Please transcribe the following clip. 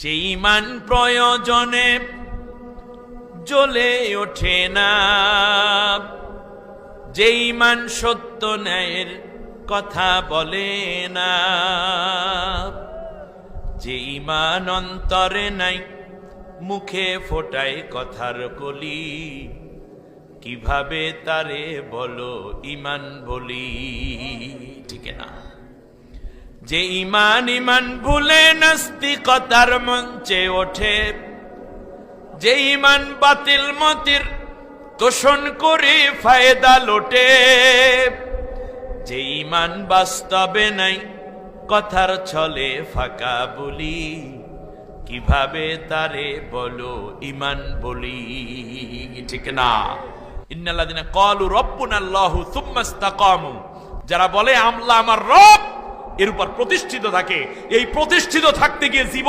যে ঈমান প্রয়োজনে জ্বলে ওঠে না, যে ঈমান সত্য ন্যায়ের কথা বলে না, যে ঈমান অন্তরে নাই মুখে ফোটায় কথার কলি, কিভাবে তারে বলো ঈমান বলি? ঠিক না? যে ঈমান ভুলে নাস্তিকতার মঞ্চে ওঠে, যে ঈমান বাতিল মতির তোষণ করে ফায়দা লোটে, যে ঈমান বাস্তবে নাই কথার ছলে ফাঁকা বলি, কিভাবে তারে বলো ঈমান বলি? ঠিক না? ইন্নাল্লাযিনা ক্বালু রাব্বুনাল্লাহু সুম্মা ইসতাকামু, যারা বলে আল্লাহ আমার রব, এর উপর প্রতিষ্ঠিত থাকে, এই প্রতিষ্ঠিত থাকতে গিয়ে জীবন